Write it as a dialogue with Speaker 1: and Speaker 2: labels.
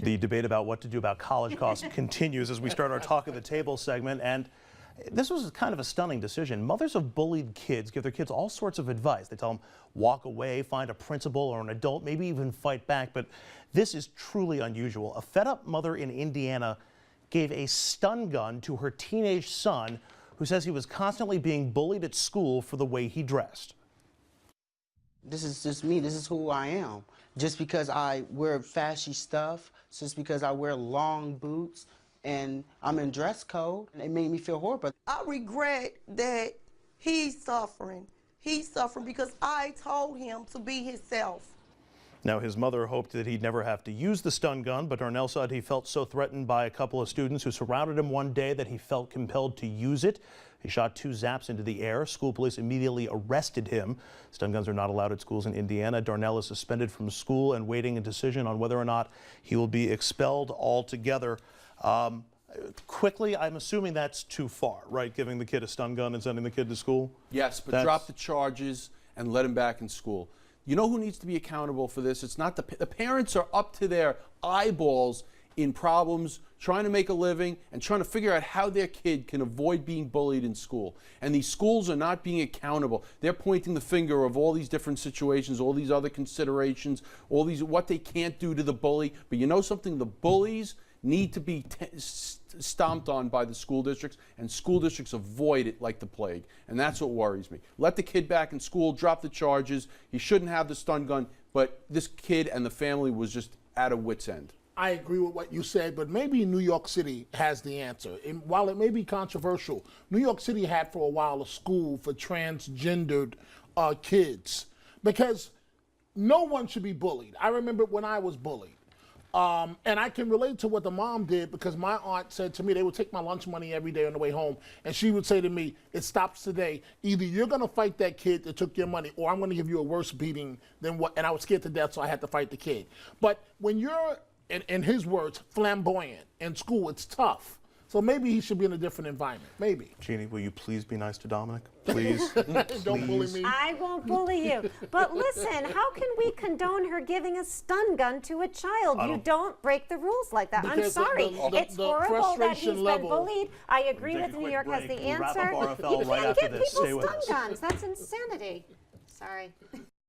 Speaker 1: The debate about what to do about college costs continues as we start our Talk of the Table segment. And this was kind of a stunning decision. Mothers of bullied kids give their kids all sorts of advice. They tell them, walk away, find a principal or an adult, maybe even fight back. But this is truly unusual. A fed-up mother in Indiana gave a stun gun to her teenage son, who says he was constantly being bullied at school for the way he dressed.
Speaker 2: This is just me. This is who I am. Just because I wear fashy stuff, just because I wear long boots, and I'm in dress code, it made me feel horrible.
Speaker 3: I regret that he's suffering. He's suffering because I told him to be himself.
Speaker 1: Now, his mother hoped that he'd never have to use the stun gun, but Darnell said he felt so threatened by a couple of students who surrounded him one day that he felt compelled to use it. He shot 2 zaps into the air. School police immediately arrested him. Stun guns are not allowed at schools in Indiana. Darnell is suspended from school and waiting a decision on whether or not he will be expelled altogether. Quickly, I'm assuming that's too far, right? Giving the kid a stun gun and sending the kid to school?
Speaker 4: Yes, but drop the charges and let him back in school. You know who needs to be accountable for this? It's not the parents are up to their eyeballs in problems, trying to make a living and trying to figure out how their kid can avoid being bullied in school. And these schools are not being accountable. They're pointing the finger of all these different situations, all these other considerations, all these what they can't do to the bully. But you know something? The bullies need to be stomped on by the school districts, and school districts avoid it like the plague. And that's what worries me. Let the kid back in school, drop the charges. He shouldn't have the stun gun, but this kid and the family was just at a wit's end.
Speaker 5: I agree with what you said, but maybe New York City has the answer. And while it may be controversial, New York City had for a while a school for transgendered kids, because no one should be bullied. I remember when I was bullied. And I can relate to what the mom did, because my aunt said to me, they would take my lunch money every day on the way home, and she would say to me, it stops today. Either you're going to fight that kid that took your money, or I'm going to give you a worse beating than what, and I was scared to death, so I had to fight the kid. But when you're, in his words, flamboyant in school, it's tough. So maybe he should be in a different environment, maybe.
Speaker 1: Jeannie, will you please be nice to Dominic? Please.
Speaker 5: Don't bully me.
Speaker 6: I won't bully you. But listen, how can we condone her giving a stun gun to a child? You don't break the rules like that. I'm
Speaker 5: Because
Speaker 6: sorry. It's horrible that he's been
Speaker 5: level.
Speaker 6: bullied. I agree with New York has the
Speaker 1: We'll wrap
Speaker 6: answer.
Speaker 1: up RFL
Speaker 6: You
Speaker 1: right
Speaker 6: can't
Speaker 1: after
Speaker 6: give
Speaker 1: this. Stay
Speaker 6: people
Speaker 1: with
Speaker 6: stun
Speaker 1: us.
Speaker 6: guns. That's insanity. Sorry.